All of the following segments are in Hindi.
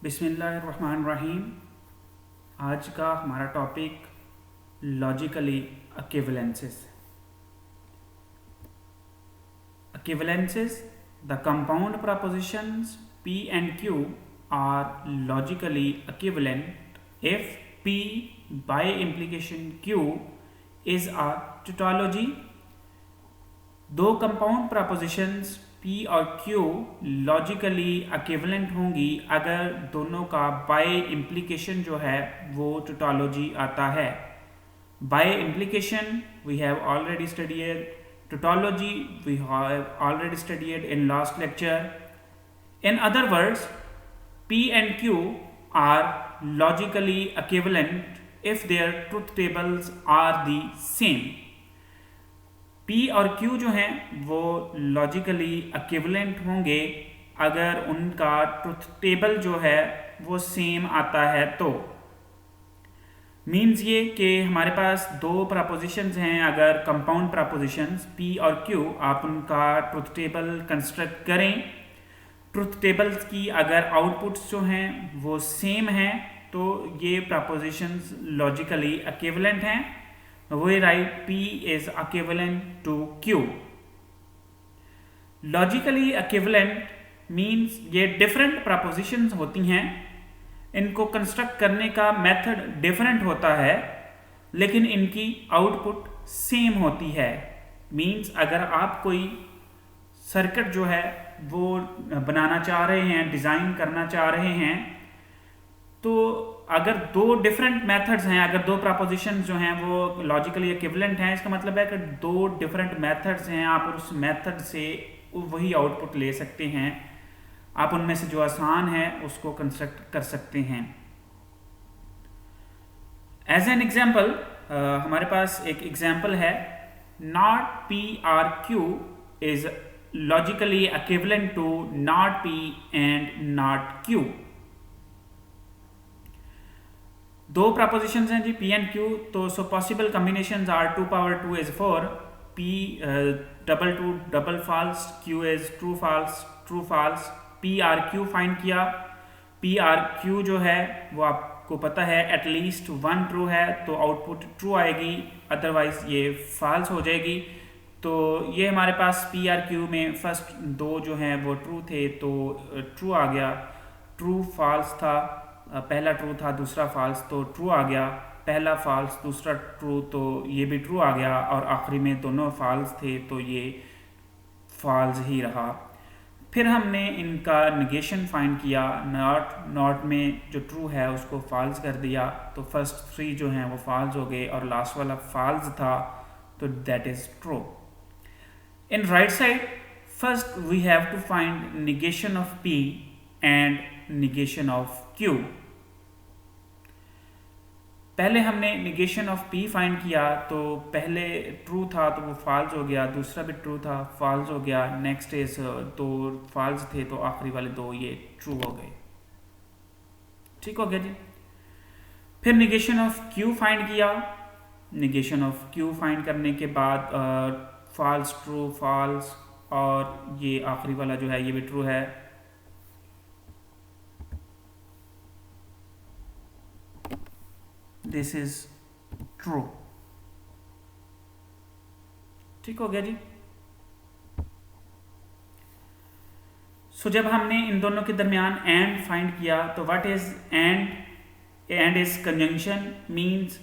बिस्मिल्लाहिर्रहमानिर्रहीम। आज का हमारा topic logically equivalences. Equivalences: the compound propositions P and Q are logically equivalent if P by implication Q is a tautology। दो कंपाउंड प्रपोजिशंस P और Q लॉजिकली इक्विवेलेंट होंगी अगर दोनों का बाय इम्प्लीकेशन जो है वो टोटोलॉजी आता है। By implication we have already studied, tautology we have already studied in last lecture. In other words, P and Q are logically equivalent if their truth tables are the same। P और Q जो हैं वो लॉजिकली इक्विवेलेंट होंगे अगर उनका ट्रुथ टेबल जो है वो सेम आता है। तो मीन्स ये कि हमारे पास दो प्रपोजिशंस हैं, अगर कंपाउंड प्रपोजिशंस P और Q आप उनका ट्रुथ टेबल कंस्ट्रक्ट करें, ट्रुथ टेबल्स की अगर आउटपुट्स जो हैं वो सेम हैं तो ये प्रपोजिशंस लॉजिकली इक्विवेलेंट हैं। We write P is equivalent to Q। Logically equivalent means ये डिफरेंट प्रपोजिशंस होती हैं, इनको कंस्ट्रक्ट करने का मेथड डिफरेंट होता है लेकिन इनकी आउटपुट सेम होती है। मींस अगर आप कोई सर्किट जो है वो बनाना चाह रहे हैं, डिज़ाइन करना चाह रहे हैं, तो अगर दो डिफरेंट मेथड्स हैं, अगर दो प्रपोजिशंस जो हैं वो लॉजिकली इक्विवेलेंट हैं, इसका मतलब है कि दो डिफरेंट मेथड्स हैं, आप उस मेथड से वही आउटपुट ले सकते हैं। आप उनमें से जो आसान है उसको कंस्ट्रक्ट कर सकते हैं। एज एन एग्जाम्पल हमारे पास एक एग्जाम्पल है, नॉट P और Q is logically equivalent to not P and not Q। दो प्रपोजिशंस हैं जी P एंड Q, तो so possible combinations are 2 power 2 is 4, P double true double false, Q is true false true false. P or Q find किया, P आर Q जो है वो आपको पता है एटलीस्ट वन ट्रू है तो आउटपुट ट्रू आएगी, अदरवाइज ये फॉल्स हो जाएगी। तो ये हमारे पास P आर Q में फर्स्ट दो जो हैं वो ट्रू थे तो ट्रू आ गया, ट्रू फॉल्स था, पहला ट्रू था दूसरा फॉल्स तो ट्रू आ गया, पहला फॉल्स दूसरा ट्रू तो ये भी ट्रू आ गया, और आखिरी में दोनों फॉल्स थे तो ये फॉल्स ही रहा। फिर हमने इनका निगेशन फाइंड किया, नॉट में जो ट्रू है उसको फॉल्स कर दिया, तो फर्स्ट थ्री जो हैं वो फॉल्स हो गए और लास्ट वाला फॉल्स था तो that is true. In right side first we have to find negation of P and negation of Q। पहले हमने निगेशन ऑफ P फाइंड किया, तो पहले ट्रू था तो वो फॉल्स हो गया, दूसरा भी ट्रू था फॉल्स हो गया, नेक्स्ट इज दो फॉल्स थे तो आखिरी वाले दो ये ट्रू हो गए। ठीक हो गया जी। फिर निगेशन ऑफ Q फाइंड किया, निगेशन ऑफ Q फाइंड करने के बाद फॉल्स ट्रू फॉल्स, और ये आखिरी वाला जो है ये भी ट्रू है। This is true. ठीक हो गया जी। सो जब हमने इन दोनों के दरमियान एंड फाइंड किया तो what is and? And is conjunction, means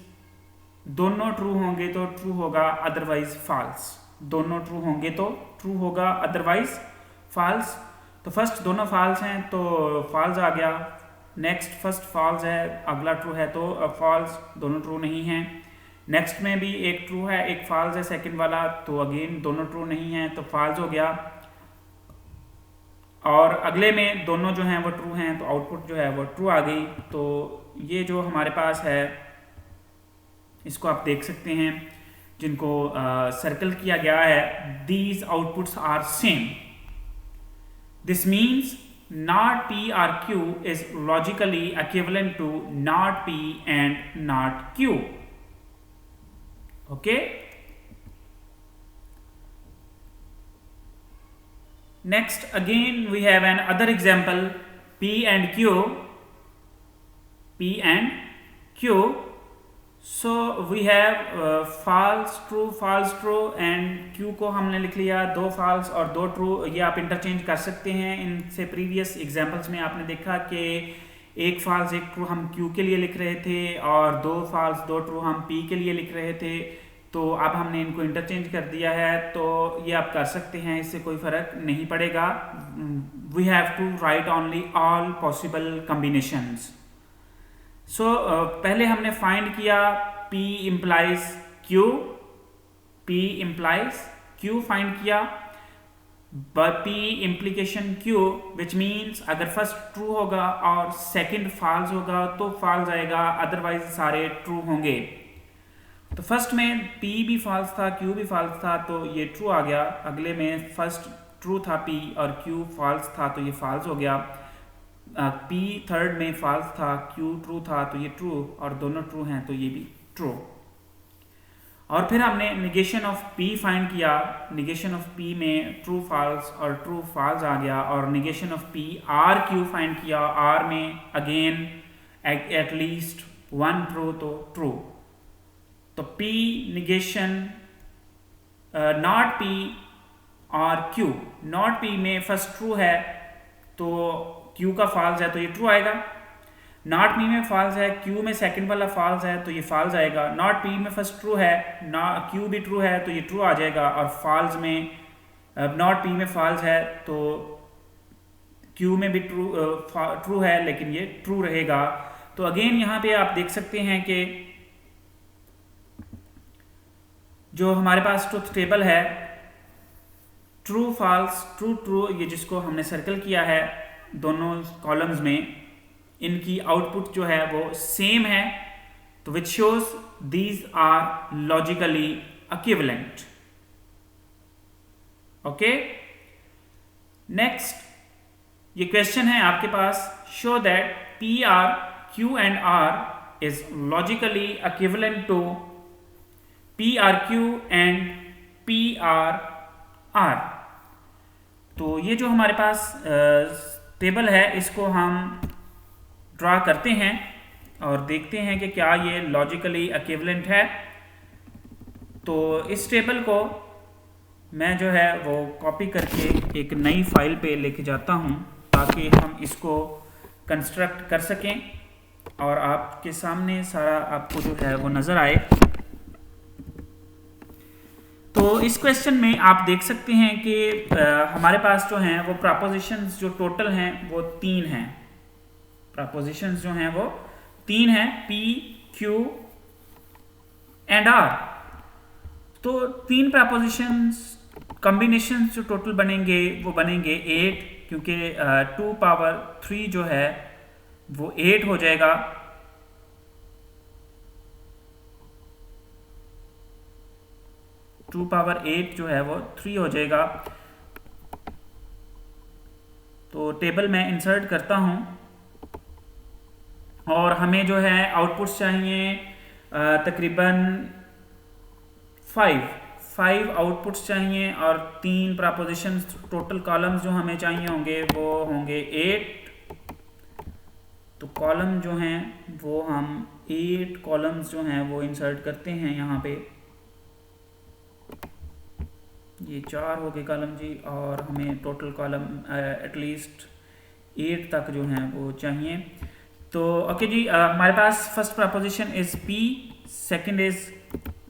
दोनों ट्रू होंगे तो ट्रू होगा अदरवाइज फॉल्स, दोनों ट्रू होंगे तो ट्रू होगा अदरवाइज फॉल्स। तो फर्स्ट दोनों फॉल्स हैं तो फॉल्स आ गया, नेक्स्ट फर्स्ट फॉल्स है अगला ट्रू है तो फॉल्स, दोनों ट्रू नहीं हैं। नेक्स्ट में भी एक ट्रू है एक फॉल्स है सेकंड वाला, तो अगेन दोनों ट्रू नहीं हैं तो फॉल्स हो गया, और अगले में दोनों जो हैं वो ट्रू हैं तो आउटपुट जो है वो ट्रू आ गई। तो ये जो हमारे पास है इसको आप देख सकते हैं जिनको सर्कल किया गया है, these outputs are same. This means not P or Q is logically equivalent to not P and not Q. Okay. Next again we have an other example, P and Q P and Q. So we have false true and Q को हमने लिख लिया 2 false और 2 true. ये आप इंटरचेंज कर सकते हैं. इनसे प्रीवियस एग्जाम्पल्स में आपने देखा कि एक false एक true हम Q के लिए लिख रहे थे और 2 false 2 true हम P के लिए लिख रहे थे. तो अब हमने इनको इंटरचेंज कर दिया है, तो ये आप कर सकते हैं, इससे कोई फ़र्क नहीं पड़ेगा. We have to write only all possible combinations. So पहले हमने फाइंड किया P implies Q, P implies Q find किया. P implication Q which means अगर फर्स्ट ट्रू होगा और सेकंड फॉल्स होगा तो फॉल्स आएगा, अदरवाइज सारे ट्रू होंगे. तो फर्स्ट में P भी फॉल्स था, Q भी फॉल्स था, तो ये ट्रू आ गया. अगले में फर्स्ट ट्रू था P और Q फॉल्स था, तो ये फॉल्स हो गया. P थर्ड में फॉल्स था, Q ट्रू था, तो ये ट्रू, और दोनों ट्रू हैं तो ये भी ट्रू. और फिर हमने निगेशन ऑफ P फाइंड किया. निगेशन ऑफ P में ट्रू फॉल्स और ट्रू फॉल्स आ गया. और negation of P R Q find किया. R में अगेन एटलीस्ट 1 ट्रू, तो ट्रू. तो P निगेशन नॉट P और Q. नॉट P में फर्स्ट ट्रू है तो Q का फॉल्स है तो ये ट्रू आएगा. नॉट P में फॉल्स है, Q में सेकंड वाला फॉल्स है तो ये फॉल्स आएगा. नॉट P में फर्स्ट ट्रू है, Q भी ट्रू है तो ये ट्रू आ जाएगा. और फॉल्स में नॉट P में फॉल्स है तो Q में भी ट्रू है लेकिन ये ट्रू रहेगा. तो अगेन यहाँ पे आप देख सकते हैं कि जो हमारे पास ट्रुथ टेबल है, ट्रू फॉल्स ट्रू ट्रू, ये जिसको हमने सर्कल किया है दोनों कॉलम्स में, इनकी आउटपुट जो है वो सेम है. तो which shows these are logically equivalent. Okay, next ये क्वेश्चन है आपके पास. Show that P R Q and R is logically equivalent to P R Q and P R R. तो ये जो हमारे पास टेबल है इसको हम ड्रा करते हैं और देखते हैं कि क्या ये लॉजिकली इक्विवेलेंट है. तो इस टेबल को मैं जो है वो कॉपी करके एक नई फाइल पे लेके जाता हूँ ताकि हम इसको कंस्ट्रक्ट कर सकें और आपके सामने सारा आपको जो है वो नज़र आए. तो इस क्वेश्चन में आप देख सकते हैं कि हमारे पास जो हैं वो प्रपोजिशंस जो टोटल हैं वो 3 हैं. प्रपोजिशंस जो हैं वो 3 हैं, P, Q एंड R. तो 3 प्रपोजिशंस कॉम्बिनेशंस जो टोटल बनेंगे वो बनेंगे 8, क्योंकि 2 पावर 3 जो है वो 8 हो जाएगा. टू पावर 8 जो है वो 3 हो जाएगा. तो टेबल में इंसर्ट करता हूं और हमें जो है आउटपुट्स चाहिए तकरीबन 5 आउटपुट्स चाहिए और 3 प्रपोजिशंस. टोटल कॉलम्स जो हमें चाहिए होंगे वो होंगे 8. तो कॉलम जो हैं वो हम 8 कॉलम्स जो हैं वो इंसर्ट करते हैं यहाँ पे. ये 4 हो गए कॉलम जी, और हमें टोटल कॉलम एटलीस्ट 8 तक जो हैं वो चाहिए. तो ओके जी, हमारे पास first proposition is P, second is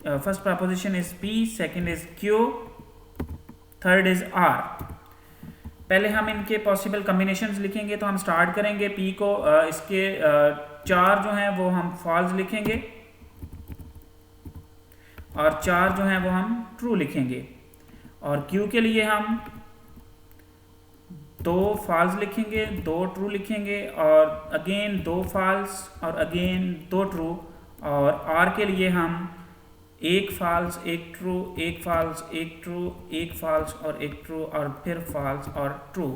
first proposition is P, second is Q, third is R. पहले हम इनके पॉसिबल कॉम्बिनेशंस लिखेंगे. तो हम स्टार्ट करेंगे P को, इसके 4 जो हैं वो हम फॉल्स लिखेंगे और 4 जो हैं वो हम ट्रू लिखेंगे. और Q के लिए हम 2 फॉल्स लिखेंगे, 2 ट्रू लिखेंगे, और अगेन 2 फॉल्स और अगेन 2 ट्रू. और R के लिए हम 1 false 1 true, 1 false 1 true, 1 false और 1 ट्रू, और फिर फॉल्स और ट्रू.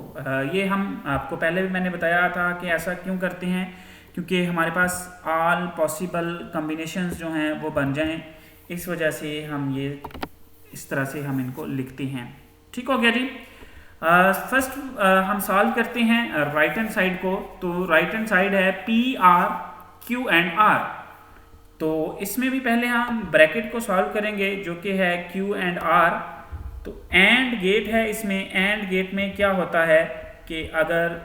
ये हम आपको पहले भी मैंने बताया था कि ऐसा क्यों करते हैं, क्योंकि हमारे पास ऑल पॉसिबल कॉम्बिनेशंस जो हैं वो बन जाएं. इस वजह से हम ये इस तरह से हम इनको लिखते हैं. ठीक हो गया जी. फर्स्ट हम सॉल्व करते हैं राइट हैंड साइड को. तो राइट हैंड साइड है P R Q and R। तो इसमें भी पहले हम ब्रैकेट को सॉल्व करेंगे जो कि है Q एंड R। तो एंड गेट है, इसमें एंड गेट में क्या होता है कि अगर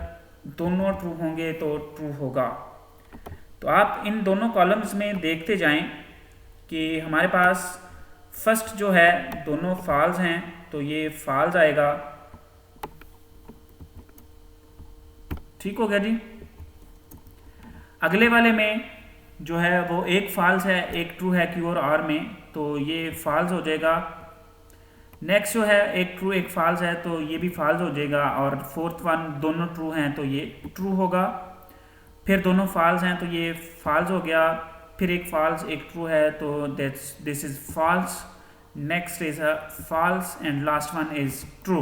दोनों ट्रू होंगे तो ट्रू होगा। तो आप इन दोनों कॉलम्स में देखते जाएं कि हमारे पास फर्स्ट जो है दोनों फॉल्स हैं तो ये फॉल्स आएगा, ठीक हो गया जी। अगले वाले में जो है वो एक फॉल्स है एक ट्रू है Q और R में, तो ये फॉल्स हो जाएगा। नेक्स्ट जो है एक ट्रू एक फॉल्स है तो ये भी फॉल्स हो जाएगा, और फोर्थ वन दोनों ट्रू हैं तो ये ट्रू होगा। फिर दोनों फॉल्स हैं तो ये फॉल्स हो गया, फिर एक फॉल्स एक ट्रू है तो this is false. Next is a false and last one is true.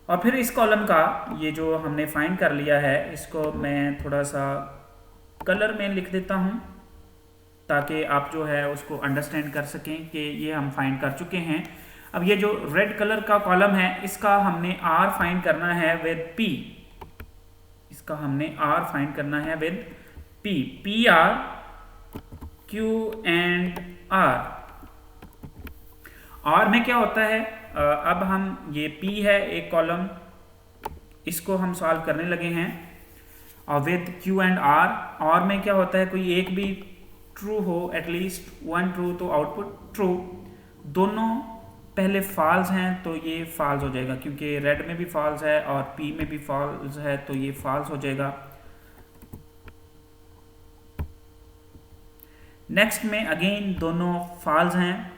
और फिर इस कॉलम का ये जो हमने फाइंड कर लिया है इसको मैं थोड़ा सा कलर में लिख देता हूँ ताकि आप जो है उसको अंडरस्टैंड कर सकें कि ये हम फाइंड कर चुके हैं। अब ये जो रेड कलर का कॉलम है इसका हमने R फाइंड करना है विद P। इसका हमने R फाइंड करना है with P, PR, Q and R। R में क्या होता है, अब हम ये P है एक कॉलम, इसको हम सॉल्व करने लगे हैं और विद Q एंड R में क्या होता है कोई एक भी ट्रू हो, एटलीस्ट वन ट्रू, तो आउटपुट ट्रू। दोनों पहले फॉल्स हैं तो ये फॉल्स हो जाएगा क्योंकि रेड में भी फॉल्स है और P में भी फॉल्स है तो ये फॉल्स हो जाएगा। नेक्स्ट में अगेन दोनों फॉल्स हैं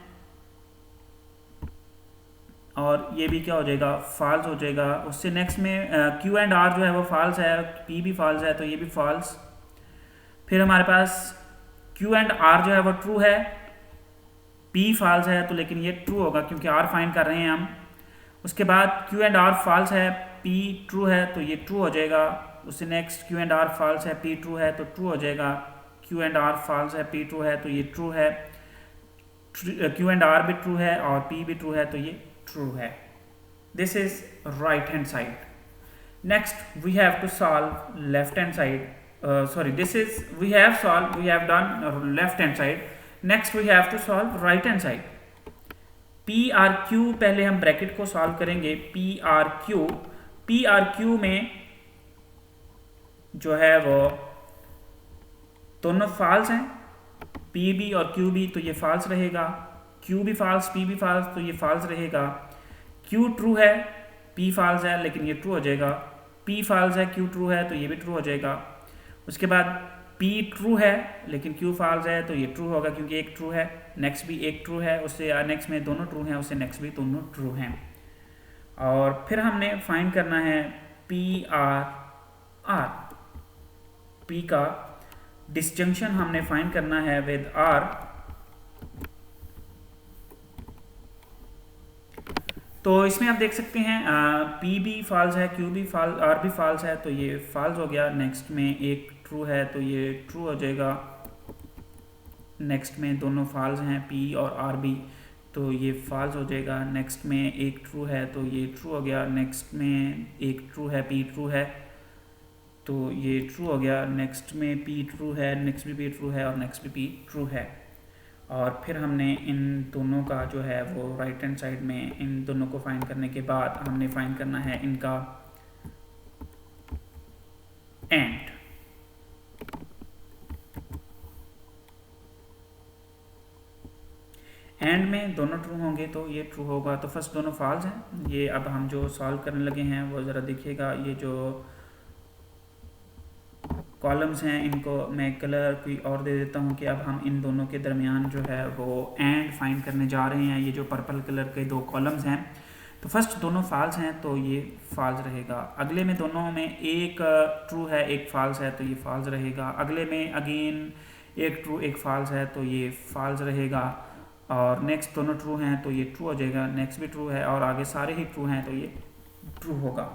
और ये भी क्या हो जाएगा फॉल्स हो जाएगा। उससे नेक्स्ट में Q एंड R जो है वो फॉल्स है, P भी फॉल्स है तो ये भी फॉल्स। फिर हमारे पास Q एंड R जो है वो ट्रू है, P फॉल्स है तो लेकिन ये ट्रू होगा क्योंकि R फाइंड कर रहे हैं हम। उसके बाद Q एंड R फॉल्स है, P ट्रू है तो ये ट्रू हो जाएगा। उससे next Q and R false है, P ट्रू है तो ट्रू हो जाएगा। Q एंड R फॉल्स है, P ट्रू है तो ये ट्रू है। Q एंड R भी ट्रू है और P भी ट्रू है तो ये ट्रू है। This is right hand side. Next we have to solve left hand side. This is we have done left hand side. Next we have to solve right hand side. PRQ पहले हम ब्रैकेट को सॉल्व करेंगे। PRQ में जो है वो दोनों फॉल्स हैं, P भी और Q भी, तो ये फॉल्स रहेगा। Q भी फॉल्स, P भी फॉल्स तो ये फॉल्स रहेगा। Q ट्रू है, P फॉल्स है लेकिन ये ट्रू हो जाएगा। P फॉल्स है, Q ट्रू है तो ये भी ट्रू हो जाएगा। उसके बाद P ट्रू है लेकिन Q फॉल्स है तो ये ट्रू होगा क्योंकि एक ट्रू है। नेक्स्ट भी एक ट्रू है, उससे नेक्स्ट में दोनों ट्रू हैं, उससे नेक्स्ट भी दोनों ट्रू हैं। और फिर हमने फाइंड करना है PR। P का डिसजंक्शन हमने फाइंड करना है विद R। तो इसमें आप देख सकते हैं P भी फॉल्स है, Q भी फॉल्स, R भी फॉल्स है तो ये फॉल्स हो गया। नेक्स्ट में एक ट्रू है तो ये ट्रू हो जाएगा। नेक्स्ट में दोनों फॉल्स हैं P और R भी तो ये फॉल्स हो जाएगा। नेक्स्ट में एक ट्रू है तो ये ट्रू हो गया। नेक्स्ट में एक ट्रू है, P ट्रू है तो ये ट्रू हो गया। नेक्स्ट में P ट्रू है, नेक्स्ट भी P ट्रू है और नेक्स्ट भी P ट्रू है। और फिर हमने इन दोनों का जो है वो राइट हैंड साइड में इन दोनों को फाइंड करने के बाद हमने फाइंड करना है इनका एंड। एंड में दोनों ट्रू होंगे तो ये ट्रू होगा। तो फर्स्ट दोनों फॉल्स हैं। ये अब हम जो सॉल्व करने लगे हैं वो ज़रा देखिएगा, ये जो कॉलम्स हैं इनको मैं कलर कोई और दे देता हूँ कि अब हम इन दोनों के दरमियान जो है वो एंड फाइंड करने जा रहे हैं। ये जो पर्पल कलर के दो कॉलम्स हैं तो फर्स्ट दोनों फॉल्स हैं तो ये फॉल्स रहेगा। अगले में दोनों में एक ट्रू है एक फॉल्स है तो ये फॉल्स रहेगा। अगले में अगेन एक ट्रू एक फॉल्स है तो ये फॉल्स रहेगा। और नेक्स्ट दोनों ट्रू हैं तो ये ट्रू हो जाएगा। नेक्स्ट भी ट्रू है और आगे सारे ही ट्रू हैं तो ये ट्रू होगा।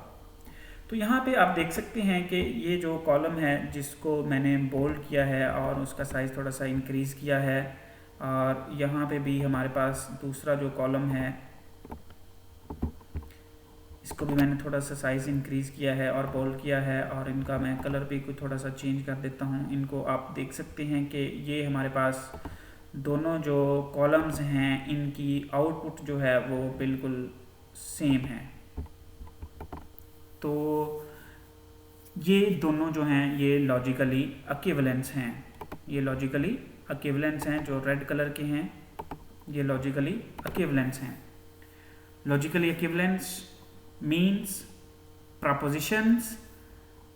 तो यहाँ पे आप देख सकते हैं कि ये जो कॉलम है जिसको मैंने बोल्ड किया है और उसका साइज़ थोड़ा सा इंक्रीज़ किया है, और यहाँ पे भी हमारे पास दूसरा जो कॉलम है इसको भी मैंने थोड़ा सा साइज़ इंक्रीज़ किया है और बोल्ड किया है, और इनका मैं कलर भी कुछ थोड़ा सा चेंज कर देता हूँ। इनको आप देख सकते हैं कि ये हमारे पास दोनों जो कॉलम्स हैं इनकी आउटपुट जो है वो बिल्कुल सेम है। तो ये दोनों जो हैं ये लॉजिकली इक्विवेलेंस हैं, ये लॉजिकली इक्विवेलेंस हैं। जो रेड कलर के हैं ये लॉजिकली इक्विवेलेंस हैं। Logically equivalence means propositions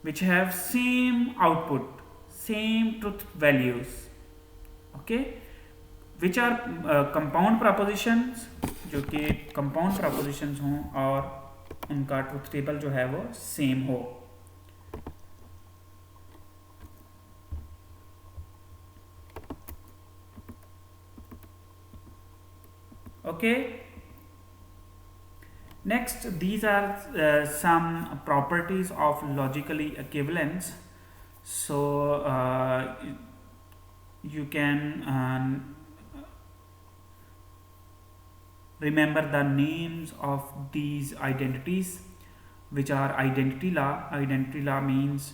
which have same output, same truth values, okay, which are compound propositions, जो कि compound propositions हों और उनका truth table जो है वो same हो। okay, next these are some properties of logically equivalence. So you can remember the names of these identities which are identity law. Identity law means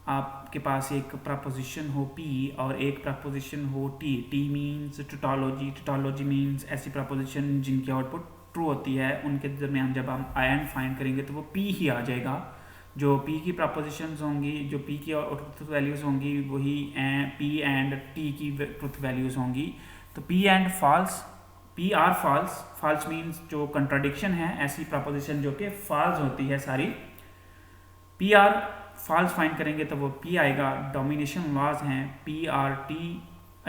आपके पास एक प्रपोजिशन हो P और एक प्रपोजिशन हो T. T means tautology, tautology means ऐसी प्रपोजिशन जिनकी आउटपुट ट्रू होती है, उनके दरमियान जब हम एंड फाइंड करेंगे तो वो P ही आ जाएगा। जो P की प्रपोजिशंस होंगी, जो P की ट्रुथ वैल्यूज़ होंगी वही P एंड T की ट्रुथ वैल्यूज़ होंगी। तो P and false, P or false, false means जो कंट्राडिक्शन है, ऐसी प्रपोजिशन जो कि फॉल्स होती है सारी। P आर फॉल्स फाइंड करेंगे तो वो P आएगा। डोमिनेशन लॉज हैं P or T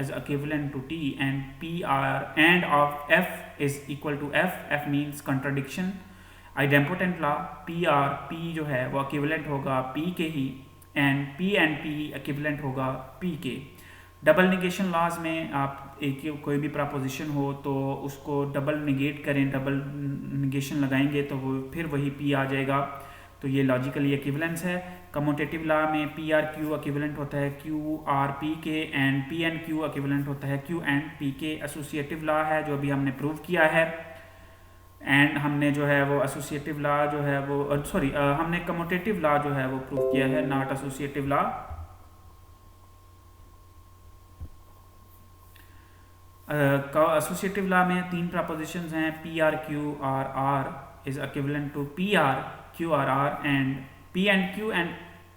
is equivalent to T and P R and of F is equal to F. F means contradiction. Idempotent law P R P जो है वो equivalent होगा P के ही and P equivalent होगा P के। डबल निगेशन लॉज में आप एक कोई भी प्रपोजिशन हो तो उसको डबल निगेट करें, डबल निगेशन लगाएंगे तो वो फिर वही P आ जाएगा। तो ये लॉजिकली इक्विवेलेंस है। कम्यूटेटिव लॉ में P R Q इक्विवेलेंट होता है Q R P के and P N Q equivalent होता है Q एंड P के। एसोसिएटिव लॉ है जो अभी हमने प्रूव किया है, एंड हमने जो है वो एसोसिएटिव लॉ जो है वो हमने कम्यूटेटिव लॉ जो है वो प्रूव किया है, not associative law. Associative law में तीन प्रपोजिशंस हैं P R Q R R is equivalent to P R Q R R and P and Q and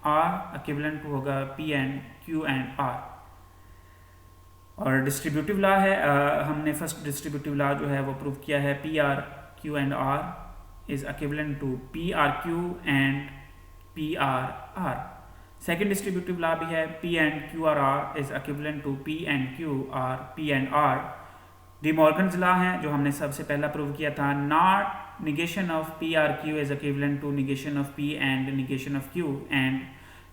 R equivalent होगा P and Q and R। और डिस्ट्रीब्यूटिव लॉ है, हमने फर्स्ट डिस्ट्रीब्यूटिव लॉ जो है वो प्रूव किया है P R Q and R is equivalent to P R Q and P R R। Second distributive law भी है P and Q R R is equivalent to P and Q R P and R। D Morgan's law है जो हमने सबसे पहला प्रूव किया था, not negation of P R Q is equivalent to negation of P and negation of Q, and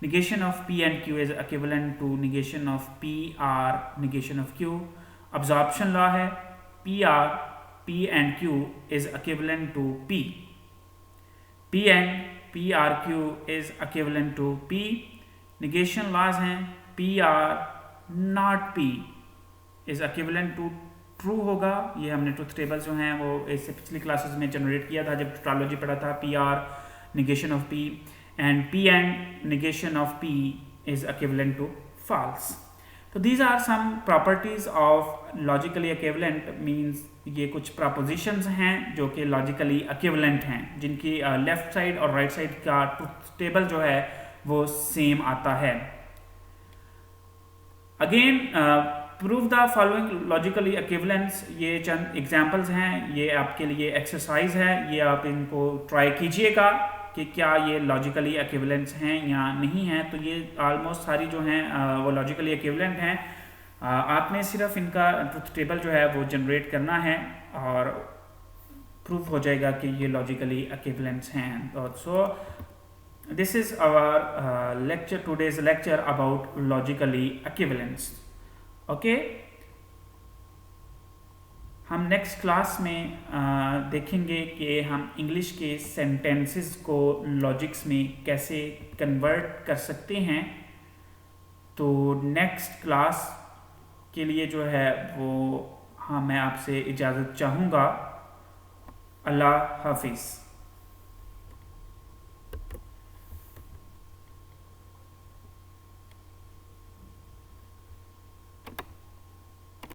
negation of P and Q is equivalent to negation of P R negation of Q। absorption law है P R P and Q is equivalent to P, P and P R Q is equivalent to P। negation laws हैं P R not P is equivalent to true होगा। ये हमने ट्रुथ टेबल जो हैं वो इससे पिछली क्लासेस में जनरेट किया था जब टोटोलॉजी पढ़ा था। P R negation of P and P and negation of P is equivalent to false। तो these are some properties of logically equivalent, means ये कुछ propositions हैं जो कि logically equivalent हैं, जिनकी लेफ्ट साइड और राइट साइड का ट्रुथ टेबल जो है वो सेम आता है। Again prove the following logically equivalence, ये चंद एग्जांपल्स हैं, ये आपके लिए एक्सरसाइज है, ये आप इनको ट्राई कीजिएगा कि क्या ये लॉजिकली इक्विवेलेंस हैं या नहीं हैं। तो ये ऑलमोस्ट सारी जो हैं वो लॉजिकली इक्विवेलेंट हैं। आपने सिर्फ इनका ट्रुथ टेबल जो है वो जनरेट करना है और प्रूफ हो जाएगा कि ये लॉजिकली इक्विवेलेंस हैं। और so this is our lecture, today's lecture about logically equivalence. Okay, हम नेक्स्ट क्लास में देखेंगे कि हम इंग्लिश के सेंटेंसेस को लॉजिक्स में कैसे कन्वर्ट कर सकते हैं। तो नेक्स्ट क्लास के लिए जो है वो मैं आपसे इजाज़त चाहूँगा। अल्लाह हाफिज़।